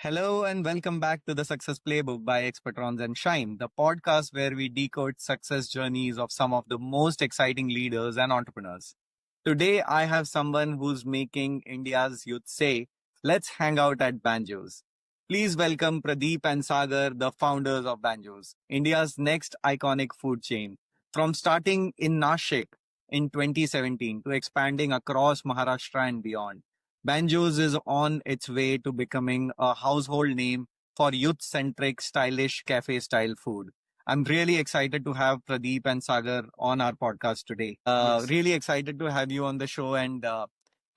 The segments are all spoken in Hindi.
Hello and welcome back to the Success Playbook by Expertrons and Shine, the podcast where we decode success journeys of some of the most exciting leaders and entrepreneurs. Today, I have someone who's making India's youth say, let's hang out at Banjos. Please welcome Pradeep and Sagar, the founders of Banjos, India's next iconic food chain. From starting in Nashik in 2017 to expanding across Maharashtra and beyond. Banjos is on its way to becoming a household name for youth centric, stylish cafe style food. I'm really excited to have Pradeep and Sagar on our podcast today. Yes. Really excited to have you on the show, and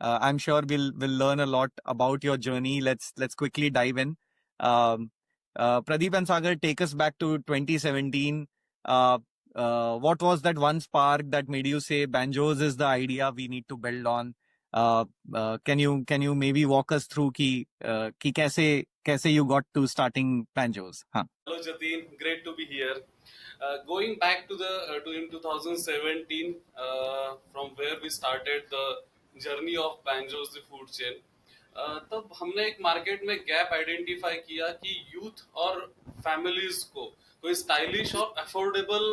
I'm sure we'll learn a lot about your journey. Let's quickly dive in. Um, Pradeep and Sagar, take us back to 2017. Uh, what was that one spark that made you say Banjos is the idea we need to build on? Can you maybe walk us through कि कैसे you got to starting Banjos? हाँ. Hello, Jatin. Great to be here. Going back to in 2017, from where we started the journey of Banjos the food chain, तब हमने एक मार्केट में गैप आइडेंटिफाई किया कि यूथ और फैमिलीज को कोई स्टाइलिश और अफोर्डेबल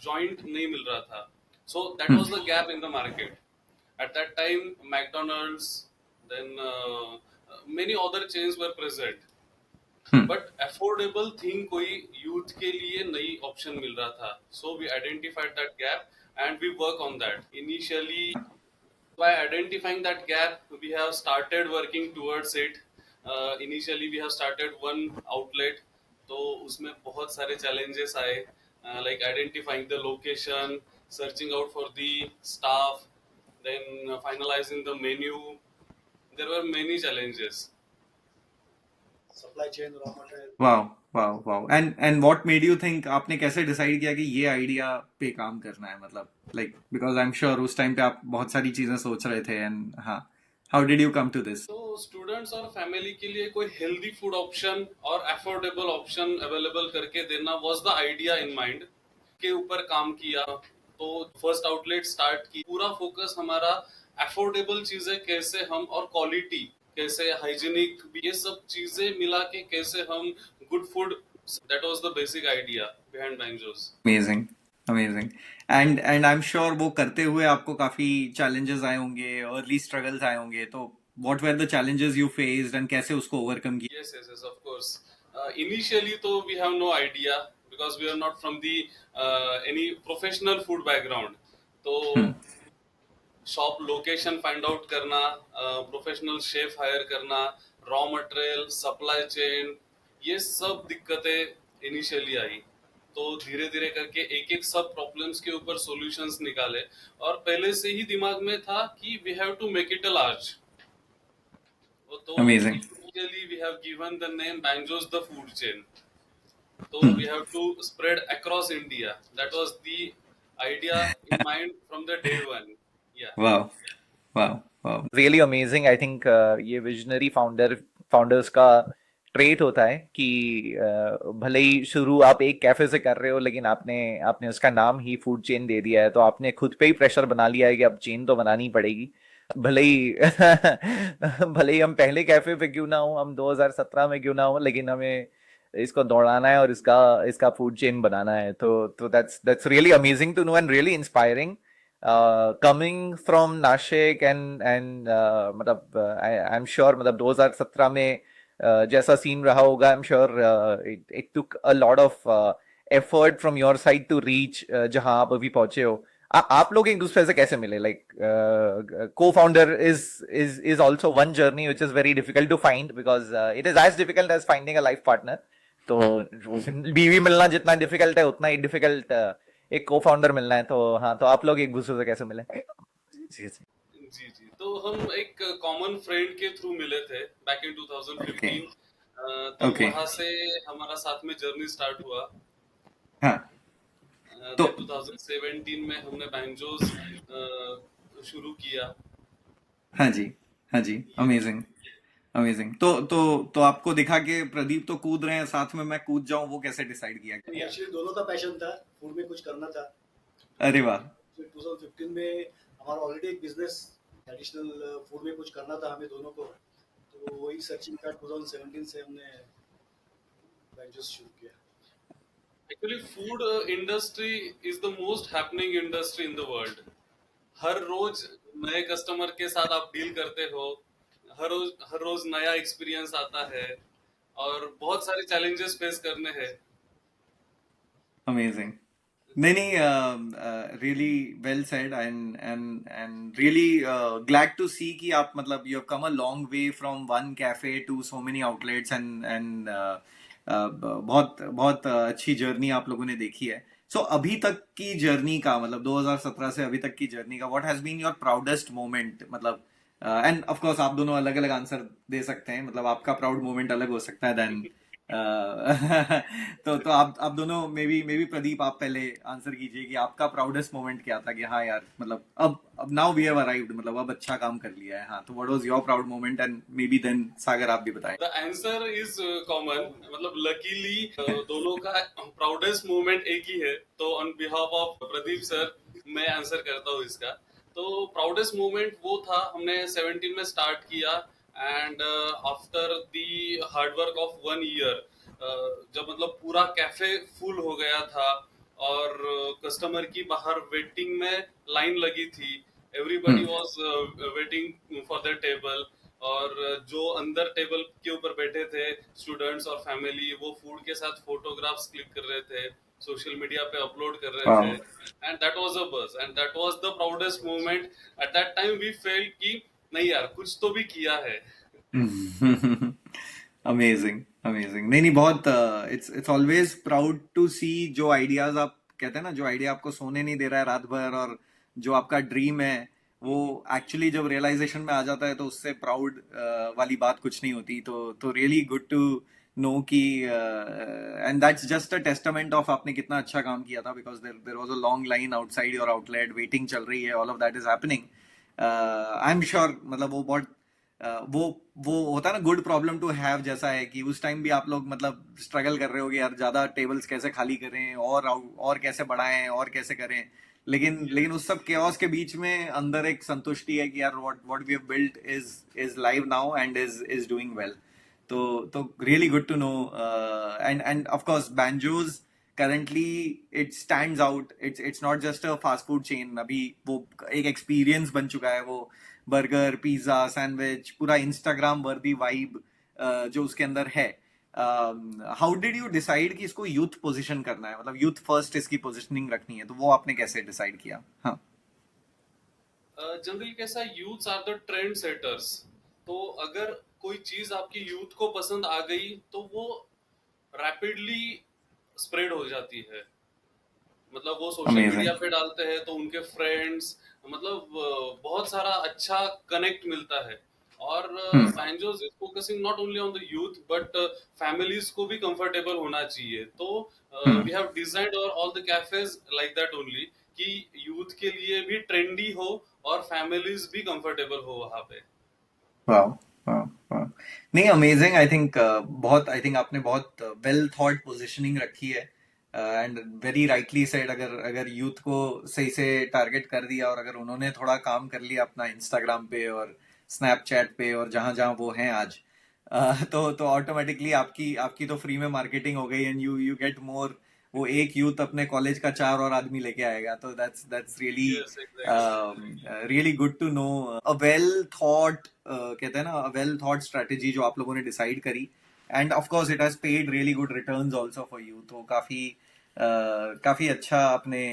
जॉइंट नहीं मिल रहा था. So that was the gap in the market. At that time, McDonald's, then many other chains were present. But affordable thing कोई यूथ के लिए नई ऑप्शन मिल रहा था. So we identified that gap and we work on that initially. By identifying that gap, we have started working towards it. Initially we have started one outlet, तो उसमें बहुत सारे challenges आए, like identifying the location, searching out for the staff, then finalizing the menu. There were many challenges. Supply chain, raw material. Wow, wow, wow. And what made you think आपने कैसे डिसाइड किया कि ये आइडिया पे काम करना है मतलब because I'm sure उस टाइम पे आप बहुत सारी चीजें सोच रहे थे and हाँ, how did you come to this? तो स्टूडेंट्स और फैमिली के लिए कोई हेल्दी फूड ऑप्शन और अफोर्डेबल ऑप्शन अवेलेबल करके देना was the idea in mind. के ऊपर काम किया, तो फर्स्ट आउटलेट स्टार्ट की. पूरा फोकस हमारा अफोर्डेबल चीजें कैसे हम और क्वालिटी कैसे हाइजीनिक ये सब चीजें मिला के कैसे हम good food. That was the basic idea behind Banjo's. Amazing, amazing. And I'm sure वो करते हुए आपको काफी challenges आए होंगे, early struggles आए होंगे. तो what were the challenges you faced and कैसे उसको overcome किया? Yes, of course. Initially, though, we have no idea because we are not from the any professional food background. तो शॉप लोकेशन फाइंड आउट करना, प्रोफेशनल शेफ हायर करना, रॉ मटेरियल, सप्लाई चेन, ये सब दिक्कतें इनिशियली आई. तो धीरे धीरे करके एक एक सब प्रॉब्लम्स के ऊपर सॉल्यूशंस निकाले और पहले से ही दिमाग में था कि we have to make it a large. तो Amazing. initially we have given the name Banjos the food chain. So we have to spread across India. That was the idea in mind from the day one. Yeah. Wow, wow, wow. Really amazing. I think ये visionary founders का ट्रेट होता है कि भले ही शुरू आप एक कैफे से कर रहे हो लेकिन आपने आपने उसका नाम ही फूड चेन दे दिया है, तो आपने खुद पे ही प्रेशर बना लिया है कि अब चेन तो बनानी पड़ेगी. भले ही भले ही हम पहले कैफे पे क्यों ना हो, हम 2017 में क्यों ना हो, लेकिन हमें इसको दौड़ाना है और इसका इसका फूड चेन बनाना है. तो that's really amazing to know and really inspiring. Coming from Nashik and मतलब आई एम श्योर मतलब 2017 में जैसा सीन रहा होगा, I am sure it took a lot of effort from your side to reach जहां आप अभी पहुंचे हो. आप लोग एक दूसरे से कैसे मिले? Like co founder is also one journey which is very difficult to find because it is as difficult as finding a life partner. तो बीवी मिलना जितना डिफिकल्ट है उतना ही डिफिकल्ट एक को फाउंडर मिलना है. तो हाँ, तो आप लोग एक दूसरे से कैसे मिले? जी जी, तो हम एक कॉमन फ्रेंड के थ्रू मिले थे बैक इन 2015. तो Okay. वहां से हमारा साथ में जर्नी स्टार्ट हुआ. हाँ. तो 2017 में हमने बैंजोस शुरू किया. हाँ जी, हाँ जी. Amazing, amazing. तो आपको दिखा कि प्रदीप तो कूद रहे हैं, साथ में मैं कूद जाऊं, वो कैसे डिसाइड किया? एक्चुअली दोनों का पैशन था, फूड में कुछ करना था. अरे वाह. 2015 में हमारा ऑलरेडी एक बिजनेस ट्रेडिशनल फूड में कुछ करना था हमें दोनों को. तो तो वही सर्चिंग का 2017 से हमने बैंजोस शुरू किया। Actually food industry is the most happening industry in the world. हर रोज नए कस्टमर के साथ आप डील करते हो, हर रोज नया एक्सपीरियंस आता है और बहुत सारे चैलेंजेस फेस करने हैं। अमेजिंग। नहीं नहीं, really well said and really glad to see कि आप मतलब you have come a long way from one cafe to so many outlets and बहुत बहुत अच्छी जर्नी आप लोगों ने देखी है। सो अभी तक की जर्नी का मतलब 2017 से अभी तक की जर्नी का what has been your proudest moment, मतलब एंड ऑफ कोर्स आप दोनों अलग अलग आंसर दे सकते हैं, मतलब आपका प्राउड मोमेंट अलग हो सकता है देन तो आप दोनों मे बी प्रदीप आप पहले आंसर कीजिए कि आपका प्राउडेस्ट मोमेंट क्या था कि हाँ यार मतलब अब नाउ वी हैव अराइव्ड, मतलब अब अच्छा काम कर लिया है। हाँ, तो what was your proud moment and may be then Sagar आप भी बताएं। द आंसर इज कॉमन, मतलब लकीली दोनों का प्राउडेस्ट मोमेंट एक ही है। तो on behalf of Pradeep sir मैं आंसर करता हूँ इसका। तो प्राउडेस्ट मोमेंट वो था, हमने 17 में स्टार्ट किया and after the hard work of 1 year, जब मतलब पूरा कैफे फुल हो गया था और कस्टमर की बाहर वेटिंग में लाइन लगी थी, everybody was waiting for their table, और जो अंदर टेबल के ऊपर बैठे थे स्टूडेंट्स और फैमिली, वो फूड के साथ फोटोग्राफ्स क्लिक कर रहे थे, सोशल मीडिया पे अपलोड कर रहे थे, and that was a bus and that was the proudest moment. At that time we felt कि नहीं यार कुछ तो भी किया है। Amazing amazing. नहीं नहीं, बहुत it's always proud to see जो आइडियाज आप कहते हैं ना, जो आइडिया आपको सोने नहीं दे रहा है रात भर और जो आपका ड्रीम है वो एक्चुअली जब रियलाइजेशन में आ जाता है तो उससे प्राउड वाली बात कुछ नहीं होती। तो रियली गुड टू नो कि and that's just a testament of आपने कितना अच्छा काम किया था, because there was a long line outside your outlet, waiting चल रही है, all of that is happening. I am sure मतलब वो बहुत वो वो होता है ना, गुड प्रॉब्लम टू हैव जैसा है कि उस टाइम भी आप लोग मतलब स्ट्रगल कर रहे हो कि यार ज्यादा टेबल्स कैसे खाली करें और कैसे बढ़ाएं और कैसे करें, लेकिन उस सब केओस के बीच में अंदर एक संतुष्टि है कि यार what we have built is live now and is doing well. तो really good to know and of course Banjo's currently it stands out, it's not just a fast food chain, अभी वो एक एक्सपीरियंस बन चुका है। वो बर्गर, पिज्जा, सैंडविच, पूरा इंस्टाग्राम वर्दी वाइब जो उसके अंदर है। हाउ डिड यू डिसाइड कि इसको यूथ पोजीशन करना है, मतलब यूथ फर्स्ट इसकी पोजीशनिंग रखनी है, तो वो आपने कैसे डिसाइड किया? हाँ। जनरली कैसा, youths are the trend setters. तो अगर कोई चीज आपकी यूथ को पसंद आ गई तो वो रैपिडली स्प्रेड हो जाती है। मतलब वो सोशल अमेजिंग। मीडिया पे डालते हैं तो उनके फ्रेंड्स, मतलब बहुत सारा अच्छा कनेक्ट मिलता है। और हम्म। Banjo's is focusing not only on the youth but families को भी कंफर्टेबल होना चाहिए। तो हम्म। वी हैव डिजाइन्ड और all the cafes like that only कि यूथ के लिए भी ट्रेंडी हो और फैमिलीज भी कंफर्टेबल हो वहां पे। वाह वाह वाह। नहीं, अमेजिंग। आई थिंक बहुत, आई थिंक आपने बहुत वेल थॉट पोजीशनिंग रखी है एंड वेरी राइटली सेड। अगर अगर यूथ को सही से टारगेट कर दिया और अगर उन्होंने थोड़ा काम कर लिया अपना इंस्टाग्राम पे और स्नैपचैट पे और जहां जहां वो हैं आज, तो ऑटोमेटिकली आपकी आपकी तो फ्री में मार्केटिंग हो गई एंड यू गेट मोर। वो एक यूथ अपने कॉलेज का 4 और आदमी लेके आएगा, तो that's really yes exactly. Really good to know. A well thought, कहते हैं ना, अ वेल थॉट स्ट्रेटेजी जो आप लोगों ने डिसाइड करी and of course it has paid really good returns also for you. तो काफी अच्छा आपने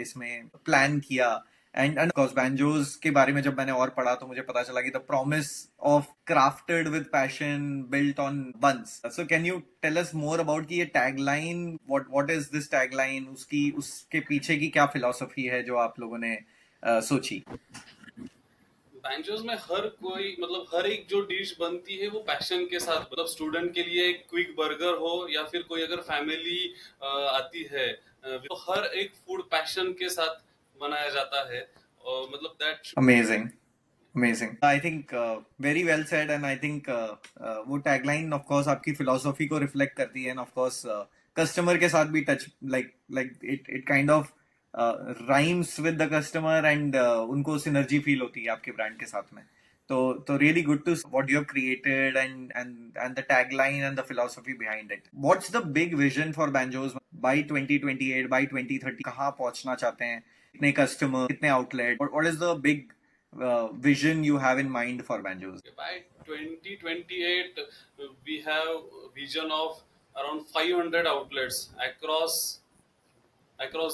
इसमें प्लान किया। एंड कोर्स बैंजोस के बारे में जब मैंने और पढ़ा तो मुझे पता चला कि the promise of crafted with passion built on buns. So can you tell us more about कि ये tagline, what is this tagline, उसकी उसके पीछे की क्या फिलॉसफी है जो आप लोगों ने सोची? बैंजोस में हर कोई, मतलब हर एक जो डिश बनती है वो पैशन के साथ, मतलब स्टूडेंट के लिए एक क्विक बर्गर हो या फिर कोई अगर फैमिली आती है, तो हर एक फूड पैशन के साथ बनाया जाता है। और मतलब that. Amazing amazing. I think very well said and I think वो टैगलाइन ऑफ कोर्स आपकी फिलोसॉफी को रिफ्लेक्ट करती है एंड ऑफ कोर्स कस्टमर के साथ भी touch, like it it kind of rhymes with the customer and उनको सिनर्जी फील होती है आपके ब्रांड के साथ में। तो really good to see what you have created and the tagline and the philosophy behind it. What's the big vision for Banjos by 2028, by 2030? कहाँ पहुंचना चाहते हैं? कितने कस्टमर, कितने outlet? What is the big vision you have in mind for Banjos? By 2028, we have a vision of around 500 outlets across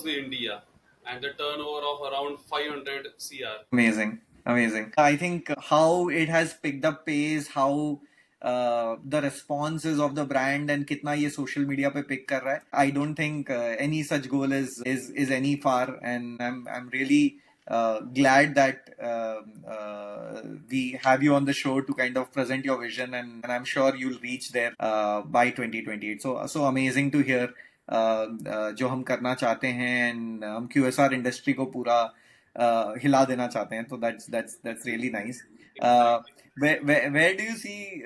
the India, and the turnover of around 500 CR. Amazing, amazing. I think how it has picked up pace, how the responses of the brand and कितना ये social media पे pick कर रहा है. I don't think any such goal is any far, and I'm really glad that we have you on the show to kind of present your vision, and I'm sure you'll reach there by 2028. So amazing to hear. जो हम करना चाहते हैं, and हम QSR इंडस्ट्री को पूरा हिला देना चाहते हैं, तो that's really nice. Where do you see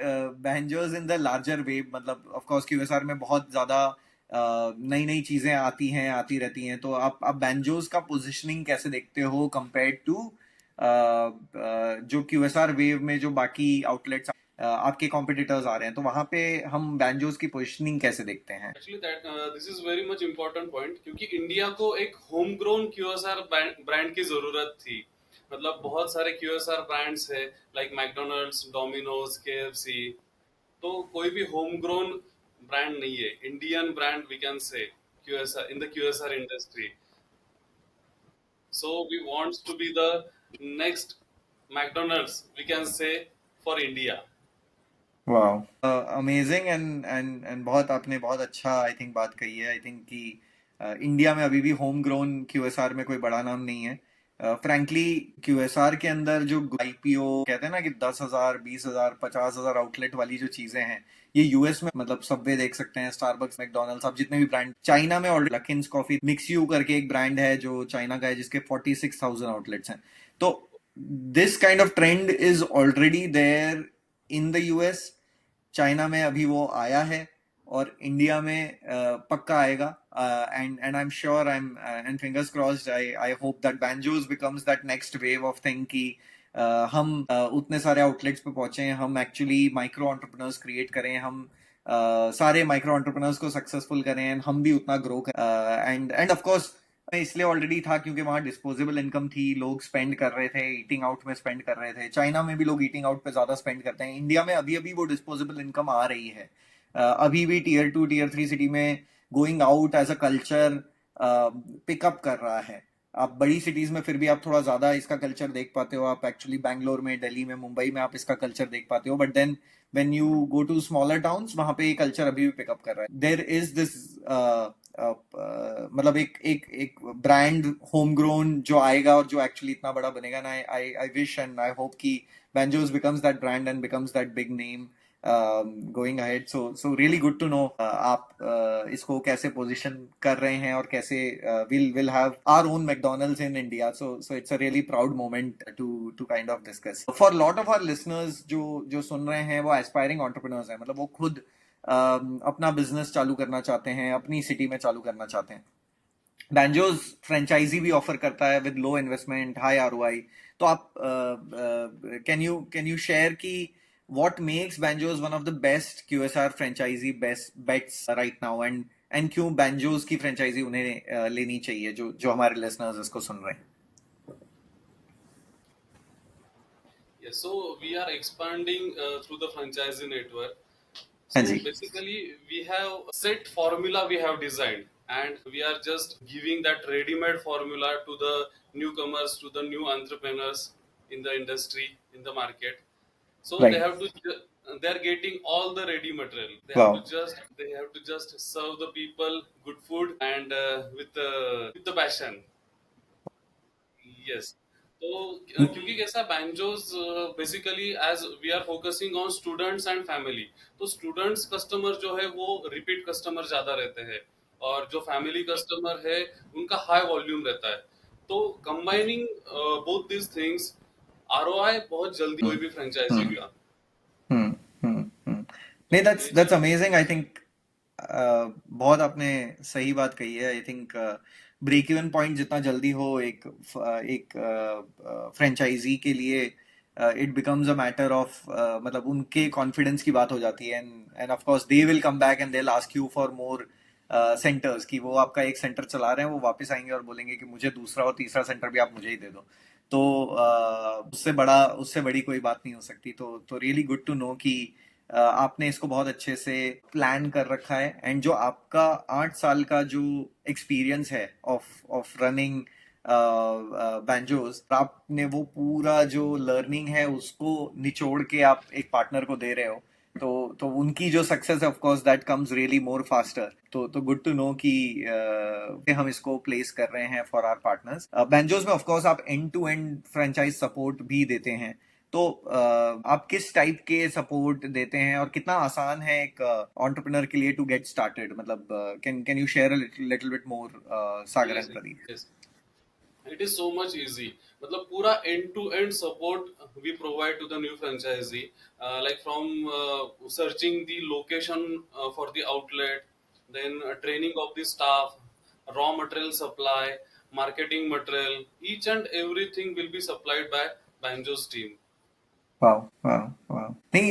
Banjos in the larger way? मतलब of course QSR में बहुत ज़्यादा नई नई चीजें आती रहती हैं, तो आप Banjos का पोजीशनिंग कैसे देखते हो compared to जो QSR वेव में जो बाकी आउटलेट्स आपके कॉम्पिटिटर्स आ रहे हैं, तो वहां पे हम Banjos की पोजीशनिंग कैसे देखते हैं? Actually, that this is very much important point, क्योंकि इंडिया को एक होम ग्रोन QSR ब्रांड की जरूरत थी. मतलब बहुत सारे QSR ब्रांड्स है, लाइक मैकडोनल्ड्स, डोमिनोज, KFC. तो कोई भी होम ग्रोन ब्रांड नहीं है, Indian brand we can say QSR in the QSR industry. So we want to be the next McDonald's, we can say, for India. Wow, amazing. And बहुत आपने बहुत अच्छा आई थिंक बात कही है. आई थिंक कि इंडिया में अभी भी होम ग्रोन क्यूएसआर में कोई बड़ा नाम नहीं है. फ्रैंकली क्यूएसआर के अंदर जो आईपीओ कहते हैं ना कि 10,000, 20,000, 50,000 आउटलेट वाली जो चीजें हैं, ये यूएस में मतलब सबवे देख सकते हैं, स्टारबक्स, मैकडोनल्ड्स, आप जितने भी ब्रांड. चाइना में ऑलरेडी लकिन्स कॉफी मिक्स यू करके एक ब्रांड है जो चाइना का है, जिसके 46,000 आउटलेट्स हैं. तो this kind of trend is already there in the US. China में अभी वो आया है और इंडिया में पक्का आएगा. And I am sure, I am and fingers crossed, I hope that Banjos becomes that next wave of thing कि हम उतने सारे आउटलेट्स पे पहुंचे, हम एक्चुअली माइक्रो एंटरप्रेन्योर्स क्रिएट करें, हम सारे माइक्रो एंटरप्रेन्योर्स को सक्सेसफुल करें, and हम भी उतना ग्रो करें. एंड ऑफ कोर्स इसलिए ऑलरेडी था क्योंकि वहां डिस्पोजेबल इनकम थी, लोग स्पेंड कर रहे थे, ईटिंग आउट में स्पेंड कर रहे थे. चाइना में भी लोग ईटिंग आउट पे ज्यादा स्पेंड करते हैं. इंडिया में अभी अभी वो डिस्पोजेबल इनकम आ रही है. अभी भी टीयर 2, टीयर 3 सिटी में going out as a culture pick up कर रहा है. आप बड़ी सिटीज में फिर भी आप थोड़ा ज्यादा इसका कल्चर देख पाते हो. आप एक्चुअली बैंगलोर में, दिल्ली में, मुंबई में आप इसका कल्चर देख पाते हो. But then when you go to smaller towns, वहां पे ये कल्चर अभी भी पिकअप कर रहा है. There is this मतलब एक ब्रांड होम ग्रोन जो आएगा और जो एक्चुअली इतना बड़ा बनेगा ना. I wish and I hope कि Banjos becomes that brand and becomes that big name going ahead. So really good to know आप इसको कैसे पोजीशन कर रहे हैं और कैसे we'll have our own McDonald's in India. So it's a really proud moment to kind of discuss. For a lot of our listeners जो सुन रहे हैं, वो aspiring entrepreneurs हैं. मतलब वो खुद अपना बिजनेस चालू करना चाहते हैं, अपनी सिटी में चालू करना चाहते हैं. Banjos फ्रेंचाइजी भी ऑफर करता है with low investment, high ROI. तो आप कैन यू शेयर कि what makes Banjos one of the best QSR franchisee best bets right now, and क्यों Banjos की फ्रेंचाइजी उन्हें लेनी चाहिए, जो हमारे listeners इसको सुन रहे हैं? Yes, so we are expanding through the franchisee network. हाँ So ji. basically, we have set formula we have designed, and we are just giving that ready-made formula to the newcomers, to the new entrepreneurs in the industry, in the market. So Right. they have to, they are getting all the ready material. They Wow. have to just serve the people good food and with the passion. Yes. तो क्योंकि कैसा Banjos basically as we are focusing on students and family, तो स्टूडेंट्स कस्टमर जो है वो रिपीट कस्टमर ज्यादा रहते हैं, और जो फैमिली कस्टमर है उनका हाई वॉल्यूम रहता है. तो combining both these things, ROI बहुत जल्दी कोई भी फ्रेंचाइजी का. नहीं, that's amazing. I think बहुत आपने सही बात कही है. I think break even point जितना जल्दी हो एक फ्रेंचाइजी के लिए it becomes a matter of मतलब उनके कॉन्फिडेंस की बात हो जाती है and of course they will come back and they will ask you for more centres कि वो आपका एक सेंटर चला रहे हैं, वो वापस आएंगे और बोलेंगे कि मुझे दूसरा और तीसरा सेंटर भी आप मुझे ही दे दो। तो उससे बड़ी कोई बात नहीं हो सकती। तो रियली गुड टू नो कि आपने इसको बहुत अच्छे से प्लान कर रखा है एंड जो आपका 8 साल का जो एक्सपीरियंस है ऑफ रनिंग बैंजोस, आपने वो पूरा जो लर्निंग है उसको निचोड़ के आप एक पार्टनर को दे रहे हो। तो उनकी जो सक्सेस है of course that comes really more faster. तो गुड टू नो कि हम इसको प्लेस कर रहे हैं फॉर आवर पार्टनर्स। बैंजोस में ऑफ कोर्स आप end to end franchise support भी देते हैं। तो आप किस टाइप के सपोर्ट देते हैं और कितना आसान है एक एंटरप्रेन्योर के लिए टू गेट स्टार्टेड? मतलब can you share a little bit more, Sagar and Yes, Pradeep? yes. It is so much easy. मतलब पूरा end to end support we provide to the new franchisee, like from searching the location for the outlet, then training of the staff, raw material supply, marketing material, each and everything will be supplied by Banjo's team. Wow wow wow! नहीं,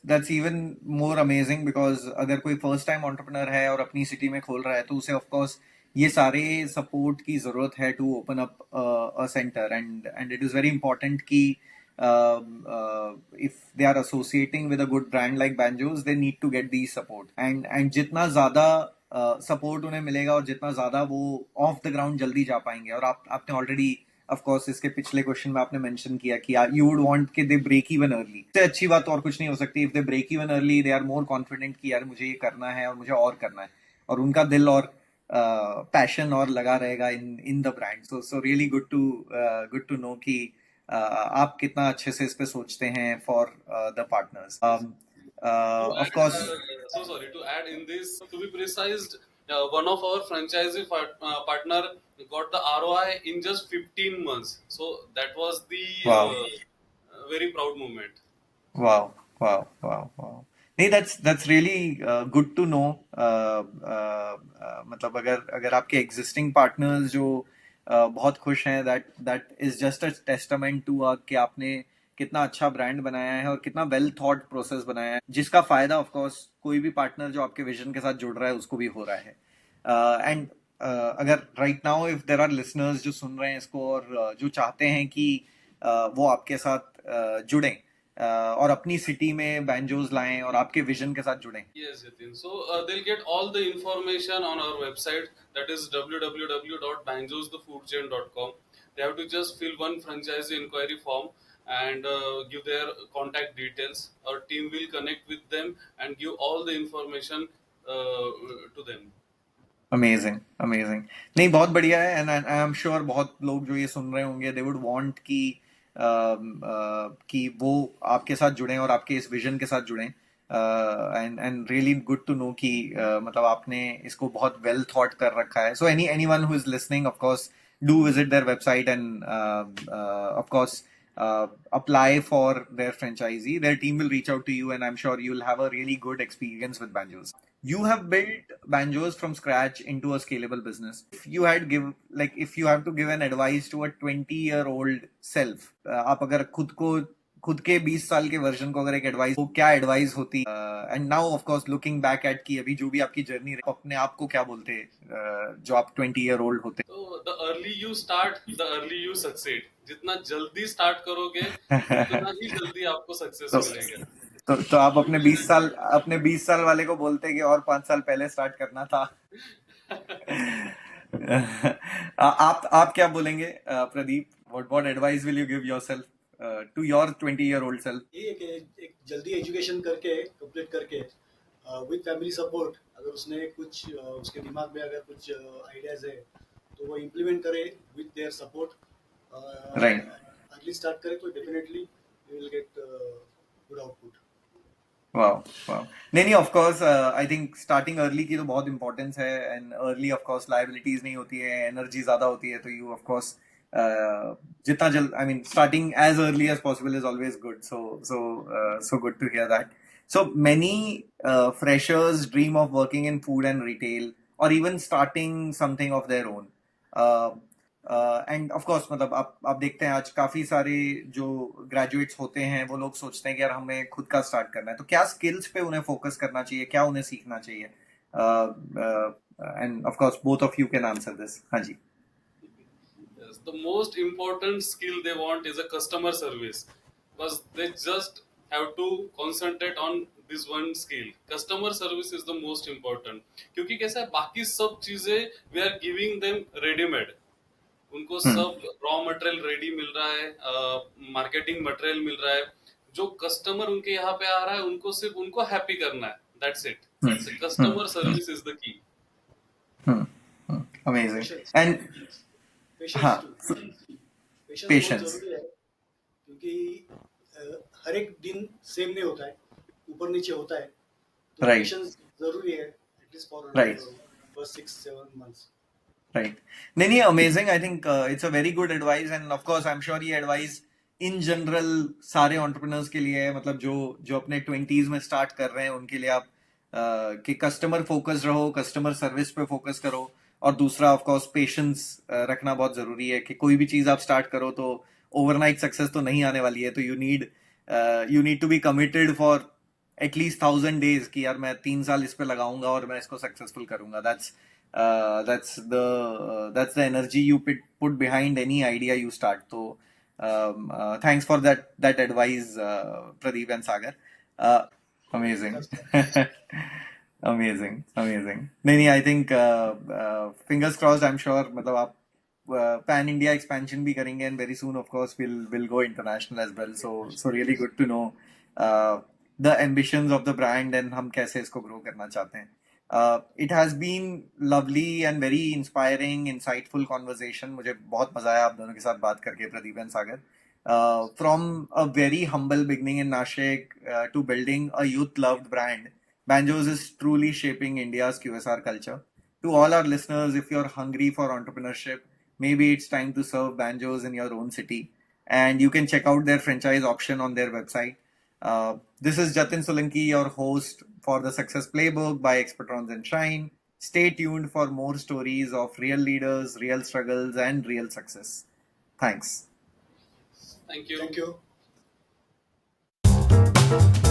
that's even more amazing because अगर कोई फर्स्ट टाइम एंटरप्रेन्योर है और अपनी सिटी में खोल रहा है तो उसे ऑफ कोर्स ये सारे सपोर्ट की जरूरत है to open up a centre and it is very important कि if they are associating with a good brand like Banjo's they need to get the support and जितना ज्यादा सपोर्ट उन्हें मिलेगा और जितना ज्यादा वो ऑफ द ग्राउंड जल्दी जा पाएंगे। और आपने ऑलरेडी ऑफ कोर्स इसके पिछले क्वेश्चन में आपने मेंशन किया कि यू वुड वांट कि दे ब्रेक इवन अर्ली। इससे अच्छी बात और कुछ नहीं हो सकती। If they break even early they are more confident कि यार मुझे ये करना है और मुझे और करना है, और उनका दिल और पैशन और लगा रहेगा in the brand. So really good to know कि आप कितना अच्छे से इस पे सोचते हैं for the partners. To of add, course so sorry, to add in this, to be precise, one of our franchisee partner got the ROI in just 15 months. So that was the वाह very proud moment. वाह वाह वाह वाह! नहीं, that's really good to know. मतलब अगर अगर आपके एग्जिस्टिंग पार्टनर्स जो बहुत खुश हैं, that is just a testament to कि आपने कितना अच्छा ब्रांड बनाया है और कितना वेल थॉट प्रोसेस बनाया है, जिसका फायदा ऑफ कोर्स कोई भी पार्टनर जो आपके विजन के साथ जुड़ रहा है उसको भी हो रहा है। एंड अगर right now if there our listeners जो सुन रहे हैं इसको और जो चाहते हैं कि वो आपके साथ जुड़ें और अपनी सिटी में बैंजोस लाएं और आपके विजन के साथ जुड़ें। Yes, Yatin. So they'll get all the information on our website, that is www.banjosthefoodchain.com. They have to just fill one franchisee inquiry form and give their contact details. Our team will connect with them and give all the information to them. Amazing amazing! नहीं, बहुत बढ़िया है एंड आई एम श्योर बहुत लोग जो ये सुन रहे होंगे दे वुड वांट कि वो आपके साथ जुड़ें और आपके इस विजन के साथ जुड़ें। And really good to know कि मतलब आपने इसको बहुत वेल थॉट कर रखा है। So anyone who is listening of course do visit their website and of course apply for their franchisee. Their team will reach out to you and I'm sure you'll have a really good experience with Banjos. You have built Banjos from scratch into a scalable business. If you had if you have to give an advice to a 20-year-old self, आप अगर खुद के 20 साल के वर्जन को अगर एक एडवाइस, तो क्या एडवाइस होती? And now of course looking back at कि अभी जो भी आपकी जर्नी रही, अपने आप को क्या बोलते जो आप 20-year-old होते? So the early you start, the early you succeed. जितना जल्दी स्टार्ट करोगे उतना ही जल्दी आपको सक्सेस तो मिलेगा। तो आप अपने 20 साल वाले को बोलते कि और 5 साल पहले स्टार्ट करना था। आप क्या बोलेंगे, Pradeep? What advice will you give yourself to your 20-year-old self? ये है कि एक जल्दी एजुकेशन करके कंप्लीट करके विद फैमिली सपोर्ट, अगर उसने कुछ उसके दिमाग में अगर कुछ आइडियाज है तो वो इम्प्लीमेंट करे with their support, right. Early start करे तो definitely you will get good output. वाह वाह! नहीं, of course I think starting early की तो बहुत इंपॉर्टेंस है and early of course liabilities नहीं होती है, एनर्जी ज्यादा होती है। तो यू ऑफ कोर्स जितना जल्द, I mean starting as early as possible is always good. So good to hear that. So many freshers dream of working in food and retail or even starting something of their own. Uh, and of course मतलब आप देखते हैं आज काफी सारे जो ग्रेजुएट्स होते हैं वो लोग सोचते हैं कि यार हमें खुद का स्टार्ट करना है, तो क्या स्किल्स पे उन्हें फोकस करना चाहिए, क्या उन्हें सीखना चाहिए? And of course both of you can answer this. हाँ जी. Yes, the most important skill they want is a customer service, because they just have to concentrate on this one skill. Customer service is the most important, क्योंकि कैसा है बाकी सब चीजें we are giving them ready made. उनको सब रॉ मटेरियल रेडी मिल रहा है, मार्केटिंग मटेरियल मिल रहा है. जो कस्टमर उनके यहाँ पे आ रहा है उनको सिर्फ उनको हैप्पी करना है. That's it. Customer service is the key. Amazing. Patience. And patience हाँ, टू. पेशेंस बहुत पेशेंस. जरूरी है, क्योंकि हर एक दिन सेम नहीं होता है, ऊपर नीचे होता है, तो Right. पेशेंस जरूरी है at least for Right. First 6-7 months. Right. नहीं, amazing. I think it's a very good advice, and of course I am sure ये एडवाइस इन जनरल सारे एंटरप्रेन्योर्स के लिए है, मतलब जो अपने 20s में स्टार्ट कर रहे हैं उनके लिए आप कि कस्टमर फोकस रहो, कस्टमर सर्विस पे फोकस करो, और दूसरा ऑफ कोर्स पेशेंस रखना बहुत जरूरी है कि कोई भी चीज आप स्टार्ट करो तो ओवरनाइट सक्सेस तो नहीं आने वाली है, तो you need to be committed for at least 1000 days कि यार मैं 3 साल इस पे लगाऊंगा और मैं इसको सक्सेसफुल करूंगा. That's the energy you put behind any idea you start. So thanks for that advice, Pradeep and Sagar. Amazing. amazing. नहीं, I think fingers crossed. I'm sure मतलब आप pan India expansion भी करेंगे, and very soon of course we'll go international as well. So really good to know the ambitions of the brand and हम कैसे इसको grow करना चाहते हैं. It has been lovely and very inspiring, insightful conversation. मुझे बहुत मजा आया आप दोनों के साथ बात करके, Pradeep and Sagar. From a very humble beginning in Nashik to building a youth-loved brand, Banjos is truly shaping India's QSR culture. To all our listeners, if you're hungry for entrepreneurship, maybe it's time to serve Banjos in your own city. And you can check out their franchise option on their website. This is Jatin Solanki, your host for the Success Playbook by Expertrons and Shine. Stay tuned for more stories of real leaders, real struggles, and real success. Thanks. Thank you. Thank you.